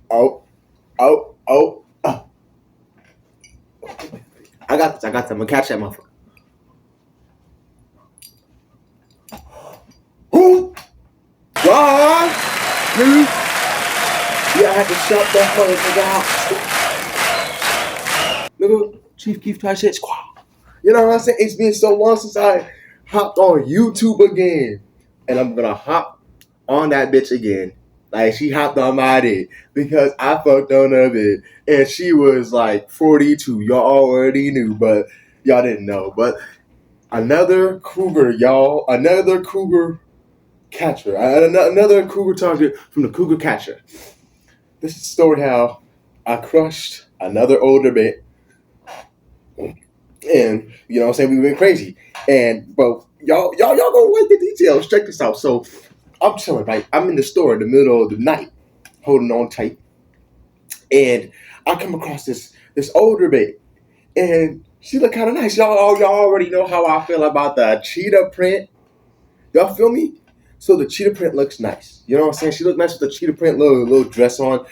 Oh, oh, oh, oh. I got this. I got this. I'm gonna catch that motherfucker. Who? Why? Nigga. Yeah, I had to shut that motherfucker out. Nigga, Chief Keef try shit. Squaw. You know what I'm saying? It's been so long since I hopped on YouTube again. And I'm gonna hop on that bitch again. Like she hopped on my dick because I fucked on her bit. And she was like 42. Y'all already knew, but y'all didn't know. But another cougar, y'all. Another cougar catcher. Another cougar target from the cougar catcher. This is the story how I crushed another older bit. And you know what I'm saying, we went crazy. And but y'all gonna like the details. Check this out. So I'm chilling, right? I'm in the store in the middle of the night, holding on tight, and I come across this older babe, and she look kind of nice. Y'all already know how I feel about the cheetah print. Y'all feel me? So the cheetah print looks nice. You know what I'm saying? She looked nice with the cheetah print little dress on,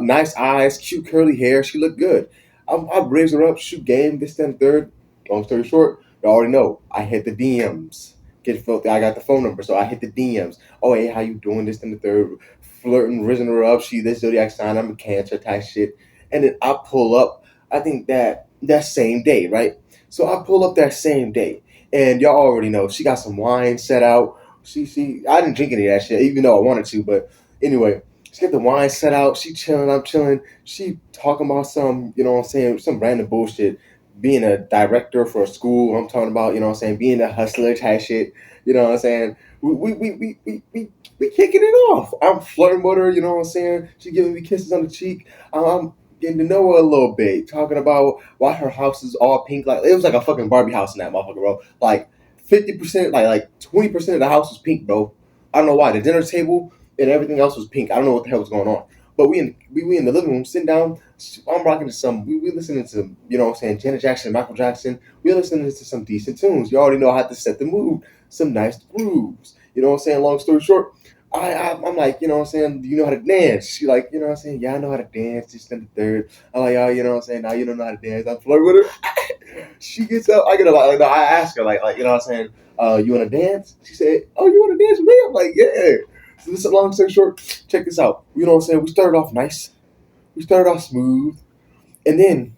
nice eyes, cute curly hair. She looked good. I raised her up, shoot game, this, then third. Long story short, you already know. I hit the DMs. Get filthy. I got the phone number, so I hit the DMs. Oh, hey, how you doing? This, then the third. Flirting, risen her up. She this zodiac sign. I'm a Cancer type shit. And then I pull up. I think that same day, right? So I pull up that same day, and y'all already know she got some wine set out. She I didn't drink any of that shit, even though I wanted to, but anyway, she got the wine set out, she chilling, I'm chilling. She talking about some, you know what I'm saying, some random bullshit. Being a director for a school, I'm talking about, you know what I'm saying, being a hustler type shit, you know what I'm saying? We kicking it off. I'm flirting with her, you know what I'm saying? She giving me kisses on the cheek. I'm getting to know her a little bit, talking about why her house is all pink. Like it was like a fucking Barbie house in that motherfucker, bro. Like 50%, like 20% of the house was pink, bro. I don't know why. The dinner table and everything else was pink. I don't know what the hell was going on. But we in the living room sitting down. I'm rocking to some. We listening to, you know what I'm saying, Janet Jackson, Michael Jackson. We listening to some decent tunes. You already know how to set the mood. Some nice grooves. You know what I'm saying. Long story short, I'm like, you know what I'm saying, do you know how to dance? She like, you know what I'm saying, yeah, I know how to dance. This and the third. I'm like, oh, you know what I'm saying, now you don't know how to dance. I'm flirting with her. She gets up. I get up. I ask her like, you know what I'm saying, you want to dance? She said, oh, you want to dance with me? I'm like, yeah. So this is a long story short. Check this out. You know what I'm saying? We started off nice. We started off smooth, and then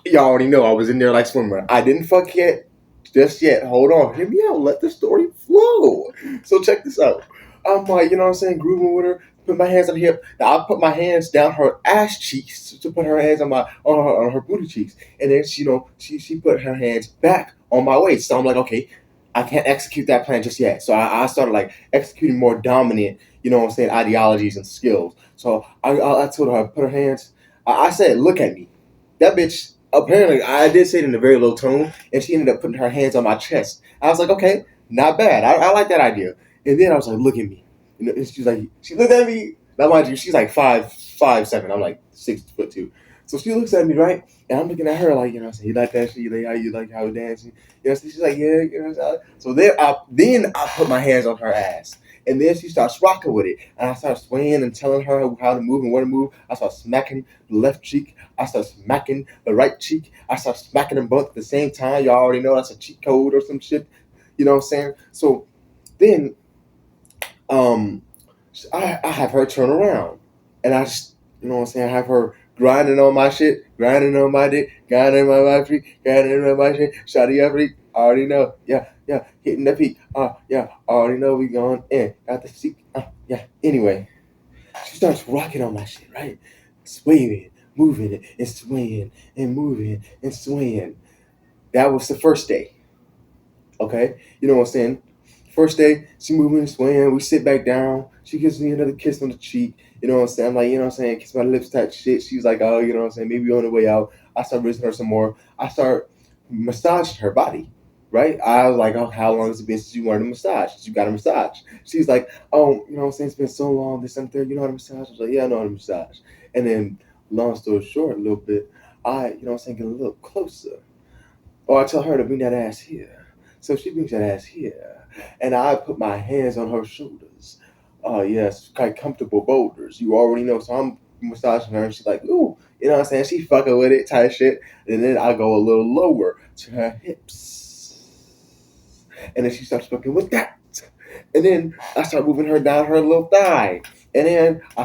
y'all already know I was in there like swimmer. I didn't fuck yet, just yet. Hold on, hear me out. Let the story flow. So check this out. I'm like, you know what I'm saying, grooving with her. Put my hands on her hip. Now I put my hands down her ass cheeks to put her hands on her booty cheeks, and then she put her hands back on my waist. So I'm like, okay, I can't execute that plan just yet. So I started like executing more dominant, you know what I'm saying, ideologies and skills. So I told her, put her hands. I said, look at me. That bitch, apparently, I did say it in a very low tone, and she ended up putting her hands on my chest. I was like, okay, not bad. I like that idea. And then I was like, look at me. You know, and she's like, she looked at me. Now, mind you, she's like 5'7". I'm like 6'2". So she looks at me, right? And I'm looking at her like, you know, I said, you like that shit? You like how how we dancing? You know, so she's like, yeah, you know. So then I put my hands on her ass. And then she starts rocking with it. And I start swaying and telling her how to move and where to move. I start smacking the left cheek. I start smacking the right cheek. I start smacking them both at the same time. Y'all already know that's a cheat code or some shit. You know what I'm saying? So then um I have her turn around. And I just, you know what I'm saying, I have her grinding on my shit, grinding on my dick, grinding on my feet, grinding on my shit. Shotty up freak. I already know. Yeah, yeah. Hitting the peak. Yeah. I already know we going in. Got the seat. Yeah. Anyway, she starts rocking on my shit, right? Swaying, moving it, and swaying, and moving, and swaying. That was the first day. Okay? You know what I'm saying? First day, she moving and swaying. We sit back down. She gives me another kiss on the cheek. You know what I'm saying? I'm like, you know what I'm saying? Kiss my lips type shit. She's like, oh, you know what I'm saying? Maybe on the way out. I start raising her some more. I start massaging her body. Right? I was like, oh, how long has it been since you wanted a massage? Since you got a massage? She's like, oh, you know what I'm saying? It's been so long, this and third. You know how to massage? I was like, yeah, I know how to massage. And then, long story short, a little bit, you know what I'm saying, get a little closer. Or I tell her to bring that ass here. So she brings that ass here. And I put my hands on her shoulders. oh yes, quite comfortable boulders. You already know. So I'm massaging her, and she's like, ooh, you know what I'm saying? She fucking with it, type shit. And then I go a little lower to her hips, and then she starts fucking with that. And then I start moving her down her little thigh. And then I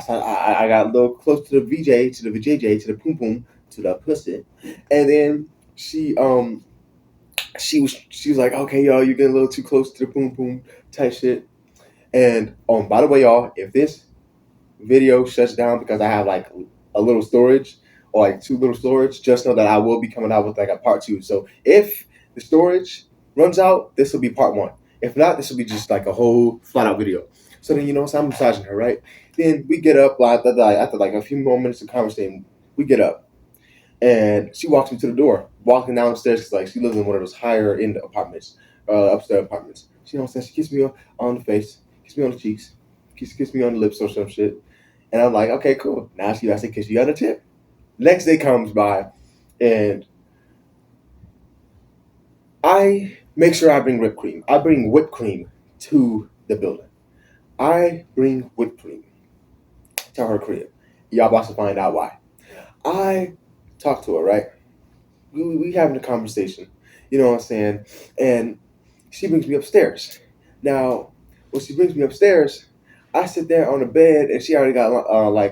got a little close to the VJ, to the VJJ, to the poom poom, to the pussy. And then she she was like, okay, y'all, you're getting a little too close to the poom poom type shit. And by the way, y'all, if this video shuts down because I have like a little storage or like two little storage, just know that I will be coming out with like a part two. So if the storage runs out, this will be part one. If not, this will be just like a whole flat out video. So then, so I'm massaging her, right? Then we get up after like a few more minutes of conversation. We get up and she walks me to the door, walking down the stairs because like she lives in one of those higher end apartments, upstairs apartments. She She kissed me on the face, kissed me on the cheeks, kissed me on the lips or some shit. And I'm like, okay, cool. Now she has to kiss you on the tip. Next day comes by, and I make sure I bring whipped cream. I bring whipped cream to the building. I bring whipped cream to her crib. Y'all about to find out why. I talk to her, right? We having a conversation, you know what I'm saying? And she brings me upstairs. Now, when she brings me upstairs, I sit there on the bed, and she already got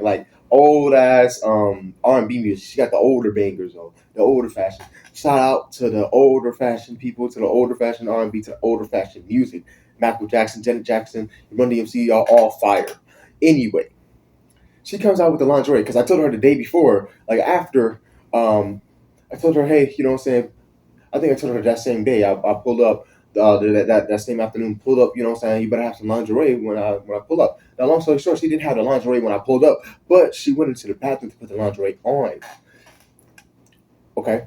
like old ass R&B music. She got the older bangers on, the older fashion. Shout out to the older fashion people, to the older fashion R&B, to the older fashion music. Michael Jackson, Janet Jackson, Run DMC, y'all all fire. Anyway, she comes out with the lingerie because I told her the day before, like after, I told her, hey, you know what I'm saying? I think I told her that same day. I pulled up that same afternoon. Pulled up, you know what I'm saying? You better have some lingerie when I pull up. Now, long story short, she didn't have the lingerie when I pulled up, but she went into the bathroom to put the lingerie on. Okay,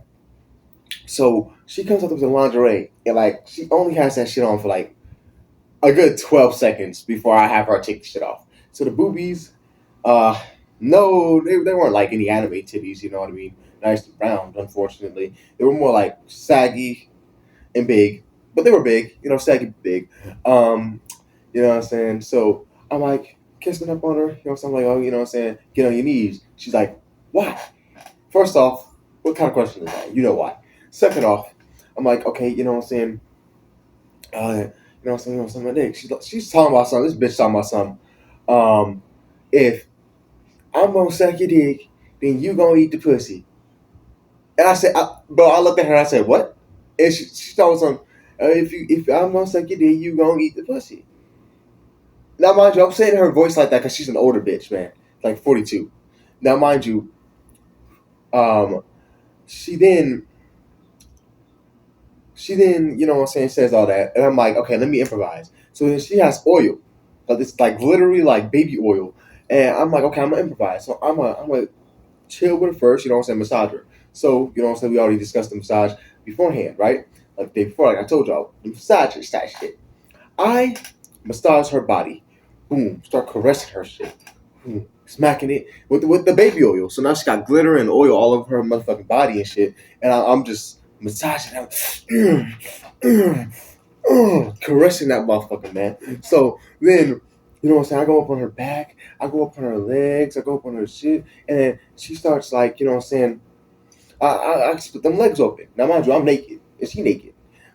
so she comes up with the lingerie, and like she only has that shit on for like a good 12 seconds before I have her take the shit off. So the boobies, uh, no, they weren't like any anime titties. You know what I mean? Nice and round. Unfortunately, they were more like saggy and big, but they were big, saggy big. You know what I'm saying? So I'm like kissing up on her, so I'm like, oh, you know what I'm saying? Get on your knees. She's like, why? First off, what kind of question is that? You know why. Second off, I'm like, okay, you know what I'm saying? You know what I'm saying? My dick. She's talking about something. This bitch talking about something. If I'm gonna suck your dick, then you gonna eat the pussy. And I said, bro, I looked at her and I said, what? And she told me something. If I'm gonna suck your dick, you gonna eat the pussy. Now, mind you, I'm saying her voice like that because she's an older bitch, man, like 42. Now, mind you, um, she then, you know what I'm saying, says all that, and I'm like, okay, let me improvise. So then she has oil, but it's like literally like baby oil, and I'm like, okay, I'm gonna improvise. So I'm gonna chill with her first, you know what I'm saying, massage her. So you know what I'm saying, we already discussed the massage beforehand, right? Like the day before, like I told y'all, the massage that shit. I massage her body, boom, start caressing her shit. Smacking it with the baby oil. So now she got glitter and oil all over her motherfucking body and shit. And I'm just massaging her, caressing that motherfucker, man. So then, you know what I'm saying? I go up on her back, I go up on her legs, I go up on her shit, and then she starts like, you know what I'm saying? I split them legs open. Now, mind you, I'm naked, and she naked.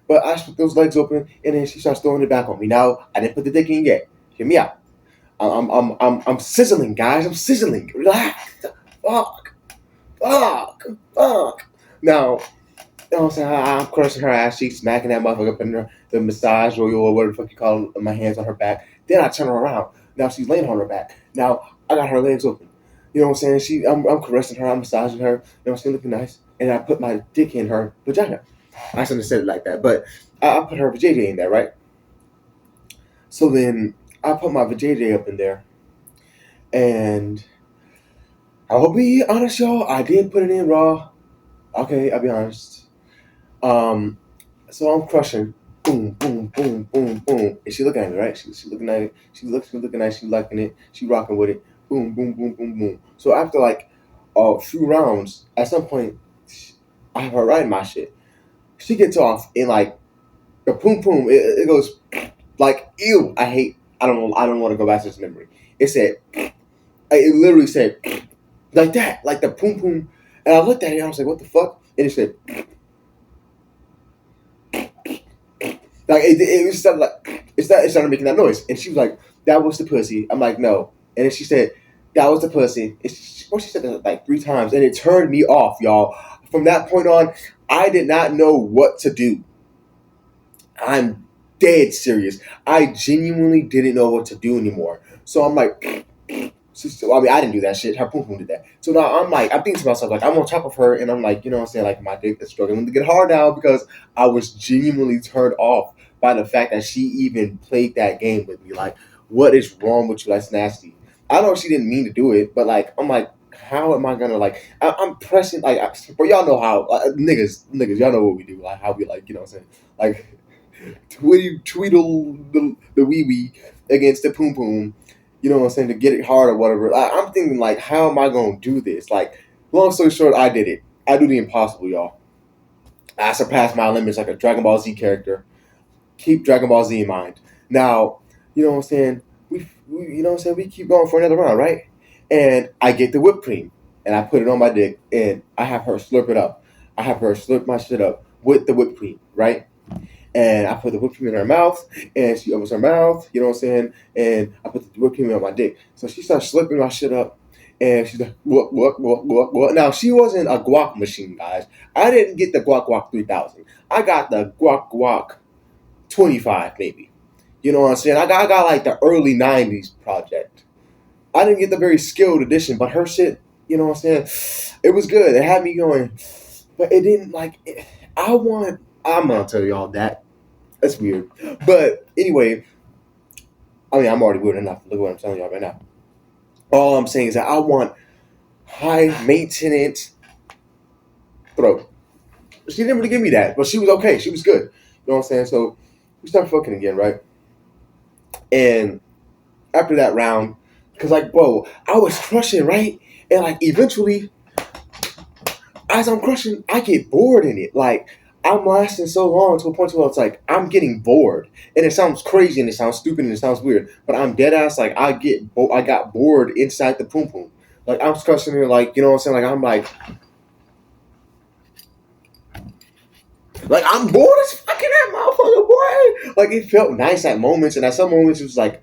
But I split those legs open, and then she starts throwing it back on me. Now, I didn't put the dick in yet. Hear me out. I'm sizzling, guys. I'm sizzling. Relax. Fuck. Fuck. Fuck. Now, you know what I'm saying? I'm crushing her ass cheeks, smacking that motherfucker up in the massage oil or whatever the fuck you call it, my hands on her back. Then I turn her around. Now she's laying on her back. Now I got her legs open. You know what I'm saying? I'm caressing her, I'm massaging her. You know what I'm saying? Looking nice. And I put my dick in her vagina. I shouldn't have said it like that, but I put her vajayjay in there, right? So then I put my vajayjay up in there, and I'll be honest, y'all. I did put it in raw. Okay, I'll be honest. Um, so I'm crushing, boom, boom, boom, boom, boom, and she looking at me, right? She looking at it. She looking at it. She liking it. She rocking with it. Boom, boom, boom, boom, boom. So after like a few rounds, at some point, I have her riding my shit. She gets off and like the poom poom, it goes like ew. I hate I don't want to go back to this memory. It said, it literally said like that, like the poom poom. And I looked at it and I was like, what the fuck? And it said, like it was started like it started making that noise. And she was like, that was the pussy. I'm like, no. And then she said, that was the pussy. She said that like 3 times, and it turned me off, y'all. From that point on, I did not know what to do. I'm dead serious. I genuinely didn't know what to do anymore. So I'm like, I mean, I didn't do that shit. Her poom poom did that. So now I'm like, I'm thinking to myself, like, I'm on top of her, and I'm like, you know what I'm saying? Like, my dick is struggling to get hard now because I was genuinely turned off by the fact that she even played that game with me. Like, what is wrong with you? That's nasty. I know she didn't mean to do it, but like, I'm like, how am I gonna like? I'm pressing like, but y'all know how niggas, y'all know what we do, like how we like, you know what I'm saying? Like, tweedle the wee wee against the poom poom, you know what I'm saying, to get it hard or whatever. I'm thinking like, how am I gonna do this? Like, long story short, I did it. I do the impossible, y'all. I surpassed my limits like a Dragon Ball Z character. Keep Dragon Ball Z in mind. Now, you know what I'm saying. We you know what I'm saying. We keep going for another round, right? And I get the whipped cream, and I put it on my dick, and I have her slurp it up. I have her slurp my shit up with the whipped cream, right? And I put the whipped cream in her mouth, and she opens her mouth, you know what I'm saying? And I put the whipped cream on my dick. So she starts slipping my shit up, and she's like, what? Now, she wasn't a guac machine, guys. I didn't get the guac guac 3000. I got the guac guac 25, maybe. You know what I'm saying? I got like the early 90s project. I didn't get the very skilled edition, but her shit, you know what I'm saying? It was good. It had me going, but it didn't like, I'm going to tell y'all that. That's weird. But anyway, I mean, I'm already weird enough. Look what I'm telling y'all right now. All I'm saying is that I want high maintenance throat. She didn't really give me that, but she was okay. She was good. You know what I'm saying? So we start fucking again, right? And after that round, because like, bro, I was crushing, right? And like, eventually, as I'm crushing, I get bored in it. Like, I'm lasting so long to a point where it's like I'm getting bored, and it sounds crazy, and it sounds stupid, and it sounds weird. But I'm dead ass. Like, I got bored inside the poom poom. Like, I'm crushing it. Like, you know what I'm saying? Like I'm bored as fucking that motherfucker, boy. Like, it felt nice at moments, and at some moments it was like,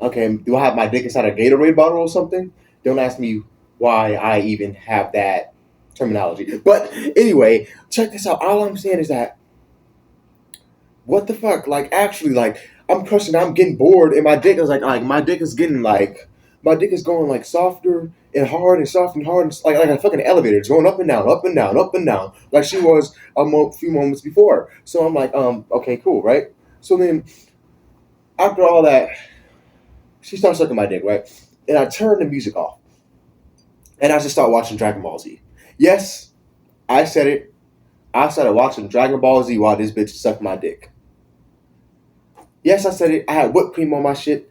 okay, do I have my dick inside a Gatorade bottle or something? Don't ask me why I even have that terminology. But anyway, check this out. All I'm saying is that, what the fuck? Like, actually, like, I'm crushing, I'm getting bored, and my dick is like my dick is getting like, my dick is going like softer and hard and soft and hard, and like a fucking elevator. It's going up and down, up and down, up and down, like she was few moments before. So I'm like, okay, cool, right? So then after all that, she starts sucking my dick, right? And I turn the music off, and I just start watching Dragon Ball Z. Yes, I said it. I started watching Dragon Ball Z while this bitch sucked my dick. Yes, I said it. I had whipped cream on my shit,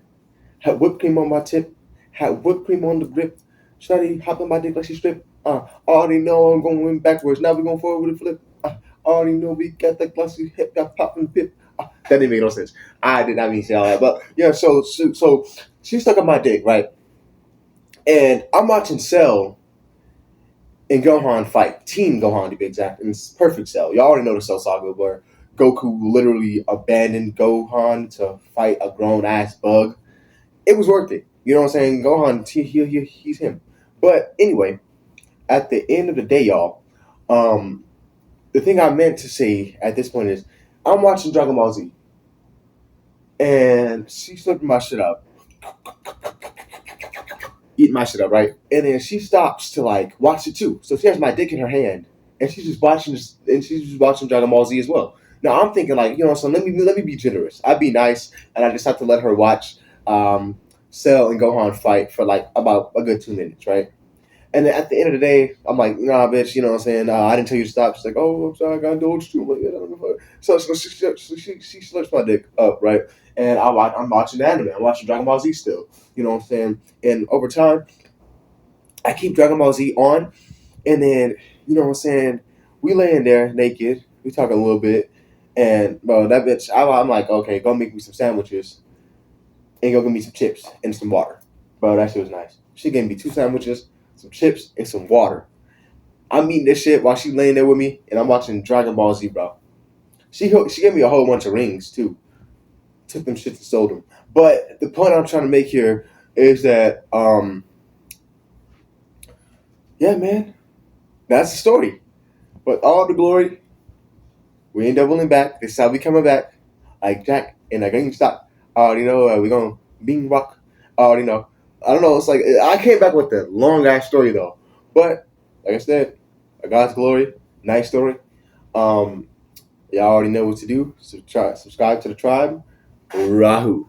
had whipped cream on my tip, had whipped cream on the grip. Shawty hopped on my dick like she stripped. Already know I'm going backwards. Now we going forward with a flip. Already know we got that glossy hip, got popping pip. That didn't make no sense. I did not mean to say all that, but yeah. So she stuck on my dick, right? And I'm watching Cell and Gohan fight. Team Gohan to be exact. And it's perfect Cell. Y'all already know the Cell saga where Goku literally abandoned Gohan to fight a grown ass bug. It was worth it. You know what I'm saying? Gohan, he's him. But anyway, at the end of the day, y'all, um, the thing I meant to say at this point is, I'm watching Dragon Ball Z, and she's flipping my shit up, eating my shit up, right? And then she stops to like watch it too. So she has my dick in her hand, and she's just watching this, and she's just watching Dragon Ball Z as well. Now I'm thinking like, you know, so let me be generous. I'd be nice, and I just have to let her watch um, Cell and Gohan fight for like about a good 2 minutes, right? And then at the end of the day, I'm like, nah, bitch, you know what I'm saying? I didn't tell you to stop. She's like, oh, I'm sorry, I got indulged too. I'm like, yeah, I don't give a fuck. So she slips my dick up, right? And I'm watching anime. I'm watching Dragon Ball Z still. You know what I'm saying? And over time, I keep Dragon Ball Z on. And then, you know what I'm saying? We laying there naked. We talking a little bit. And, bro, that bitch, I'm like, okay, go make me some sandwiches. and go get me some chips and some water. Bro, that shit was nice. She gave me 2 sandwiches, some chips, and some water. I'm eating this shit while she laying there with me, and I'm watching Dragon Ball Z, bro. She gave me a whole bunch of rings too. Took them shits and sold them. But the point I'm trying to make here is that, yeah, man, that's the story. But all the glory, we ain't doubling back. This is how we coming back, like Jack in a GameStop. I already know we gonna bean rock. I already know. I don't know. It's like I came back with a long ass story though, but like I said, God's glory, nice story. Um, y'all already know what to do. Subscribe to the tribe. Rahu.